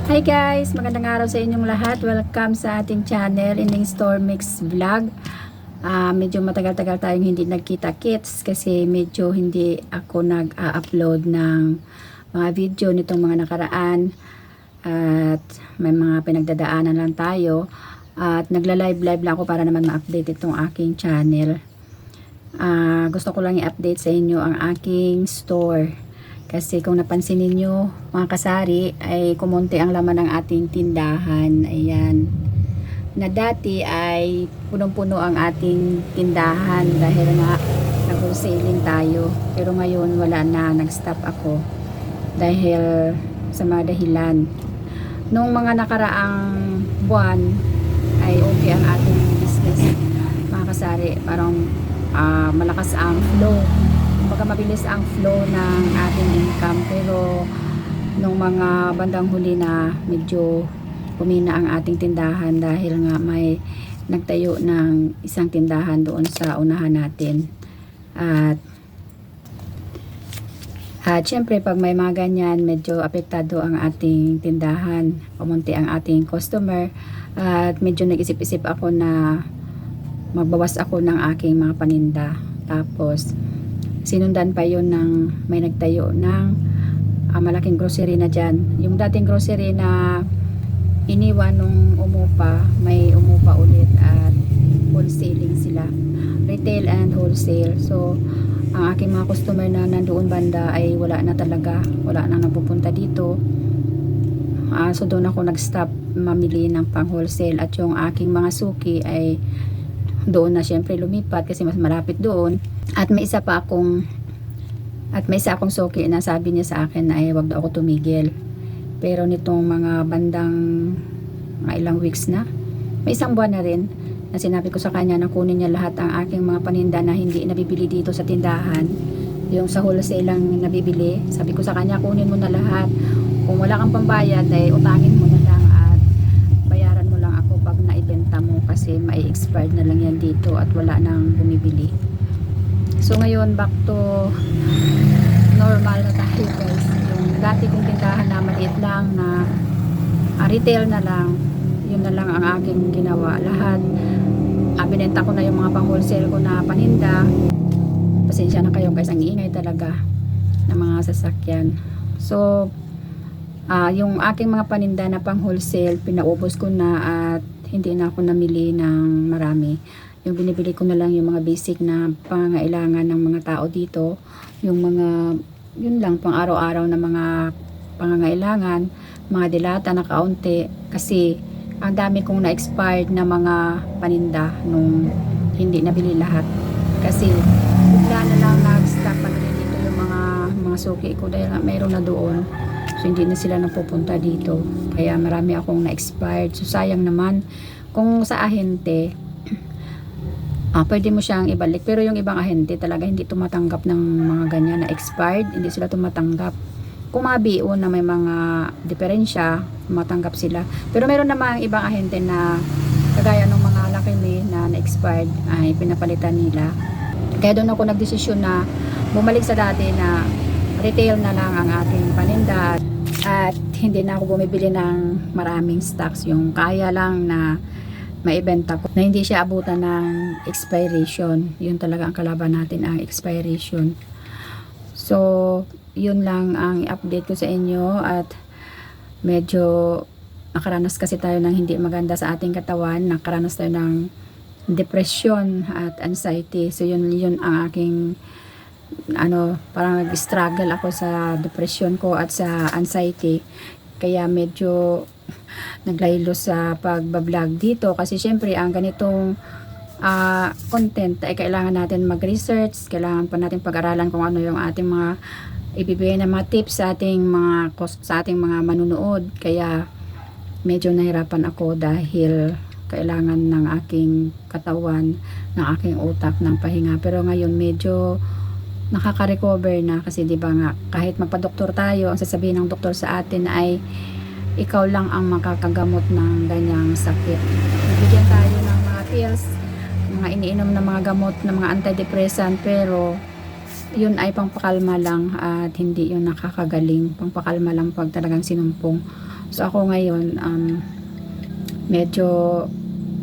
Hi guys! Magandang araw sa inyong lahat. Welcome sa ating channel, Ining Store Mix Vlog. Medyo matagal-tagal tayong hindi nagkita-kits kasi medyo hindi ako nag-upload ng mga video nitong mga nakaraan. At may mga pinagdadaanan lang tayo. At nagla-live-live lang ako para naman ma-update itong aking channel. Gusto ko lang i-update sa inyo ang aking store. Kasi kung napansin niyo mga kasari ay kumonti ang laman ng ating tindahan. Ayan. Na dati ay punong-puno ang ating tindahan dahil nga nag-wholesaling tayo. Pero ngayon wala na, nag-stop ako dahil sa mga dahilan. Nung mga nakaraang buwan ay okay ang ating business mga kasari. Parang malakas ang flow. Kumbaga mabilis ang flow ng ating income, pero nung mga bandang huli na medyo kumina ang ating tindahan dahil nga may nagtayo ng isang tindahan doon sa unahan natin. At syempre pag may mga ganyan medyo apektado ang ating tindahan, kumunti ang ating customer, at medyo nag-isip-isip ako na magbawas ako ng aking mga paninda. Tapos sinundan pa yun ng may nagtayo ng malaking grocery na dyan. Yung dating grocery na iniwan nung umupa, may umupa ulit at wholesaling sila. Retail and wholesale. So, ang aking mga customer na nandoon banda ay wala na talaga. Wala na napupunta dito. So, doon ako nag-stop mamili ng pang wholesale, at yung aking mga suki ay doon na syempre lumipat kasi mas malapit doon. At may isa akong suki na sabi niya sa akin na ay wag daw ako tumigil. Pero nitong mga bandang mga ilang weeks na, may isang buwan na rin, na sinabi ko sa kanya na kunin niya lahat ang aking mga paninda na hindi nabibili dito sa tindahan. Yung sa wholesale lang nabibili. Sabi ko sa kanya, kunin mo na lahat. Kung wala kang pambayad ay utangin mo na lang at bayaran mo lang ako pag naibenta mo, kasi mai-expired na lang yan dito at wala nang bumibili. So ngayon back to normal na tayo guys. Yung dati kong tindahan na maliit lang na retail na lang, yun na lang ang aking ginawa. Lahat binenta ko na yung mga pang wholesale ko na paninda. Pasensya na kayo guys, ang iingay talaga ng mga sasakyan. So yung aking mga paninda na pang wholesale pinaubos ko na at hindi na ako namili ng marami. Yung binibili ko na lang yung mga basic na pangangailangan ng mga tao dito, yung mga yun lang pang araw-araw na mga pangangailangan, mga dilata na kaunti, kasi ang dami kong na-expired na mga paninda nung hindi nabili lahat. Kasi bigla na lang nag-stop pa rin dito yung mga suki ko dahil mayroon na doon. So hindi na sila napupunta dito. Kaya marami akong na-expired. So sayang naman kung sa ahente pwede mo siyang ibalik, pero yung ibang ahente talaga hindi tumatanggap ng mga ganyan na expired, hindi sila tumatanggap. Kung mga BO na may mga diferensya, tumatanggap sila. Pero meron namang ibang ahente na kagaya ng mga Lucky Me na expired ay pinapalitan nila. Kaya doon ako nagdesisyon na bumalik sa dati na retail na lang ang aking paninda at hindi na ako bumibili ng maraming stocks, yung kaya lang na maibenta ko, na hindi siya abutan ng expiration. Yun talaga ang kalaban natin, ang expiration. So yun lang ang update ko sa inyo. At medyo nakaranas kasi tayo ng hindi maganda sa ating katawan, nakaranas tayo ng depression at anxiety. So yun ang aking parang nag-struggle ako sa depression ko at sa anxiety. Kaya medyo naglaylo sa pagbablog dito, kasi syempre ang ganitong content ay kailangan natin mag-research, kailangan pa natin pag-aralan kung ano yung ating mga ibibigay na mga tips sa ating mga manunood. Kaya medyo nahirapan ako dahil kailangan ng aking katawan, ng aking utak ng pahinga. Pero ngayon medyo nakaka-recover na, kasi di ba nga kahit magpa-doktor tayo, ang sasabihin ng doktor sa atin ay ikaw lang ang makakagamot ng ganyang sakit. Bibigyan tayo ng mga pills, mga iniinom na mga gamot na mga antidepressant, pero yun ay pangpakalma lang at hindi yun nakakagaling. Pangpakalma lang pag talagang sinumpong. So ako ngayon, medyo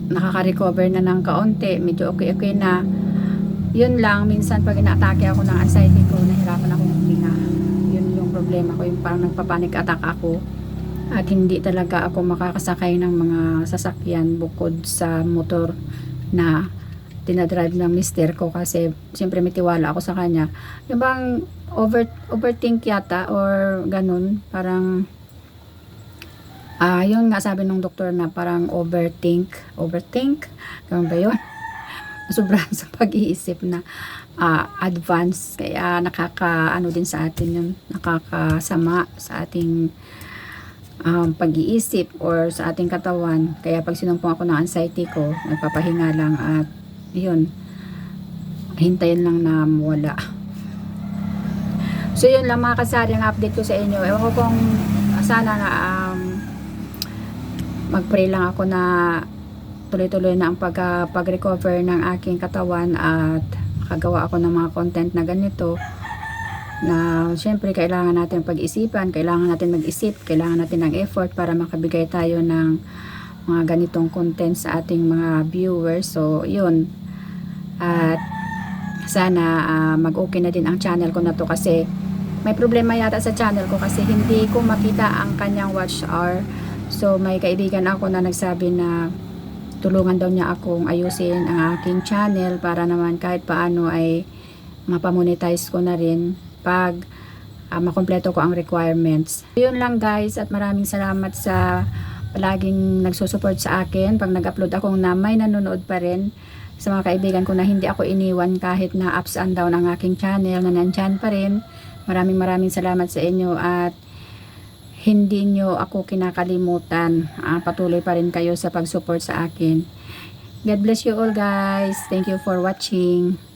nakaka-recover na ng kaunti, medyo okay na. Yun lang, minsan pag ina-atake ako ng anxiety ko, nahirapan akong huminga. Yun yung problema ko, yung parang nagpa-panic attack ako. At hindi talaga ako makakasakay ng mga sasakyan bukod sa motor na dinadrive ng mister ko, kasi siyempre may tiwala ako sa kanya. Yung bang overthink yata or ganun, parang yun nga sabi ng doktor na parang overthink, ganun ba yun? Sobrang sa pag-iisip na advance, kaya nakaka-ano din sa atin yun, nakakasama sa ating pag-iisip or sa ating katawan. Kaya pag sinumpong ako ng anxiety ko, nagpapahinga lang at yun, hintayin lang na mawala. So yun lang mga kasari ang update ko sa inyo. Ewan ko kung sana na mag-pray lang ako na tuloy-tuloy na ang pag-recover ng aking katawan at makagawa ako ng mga content na ganito, na syempre kailangan natin pag-isipan, kailangan natin mag-isip, kailangan natin ng effort para makabigay tayo ng mga ganitong content sa ating mga viewers. So yun, at sana mag-okay na din ang channel ko na to, kasi may problema yata sa channel ko kasi hindi ko makita ang kanyang watch hour. So may kaibigan ako na nagsabi na tulungan daw niya akong ayusin ang aking channel para naman kahit paano ay mapamonetize ko na rin pag makompleto ko ang requirements. Yun lang guys, at maraming salamat sa palaging nagsusupport sa akin. Pag nag-upload ako na may nanonood pa rin, sa mga kaibigan ko na hindi ako iniwan kahit na ups and down ang aking channel, na nandyan pa rin. Maraming salamat sa inyo at hindi nyo ako kinakalimutan. Patuloy pa rin kayo sa pag-support sa akin. God bless you all guys. Thank you for watching.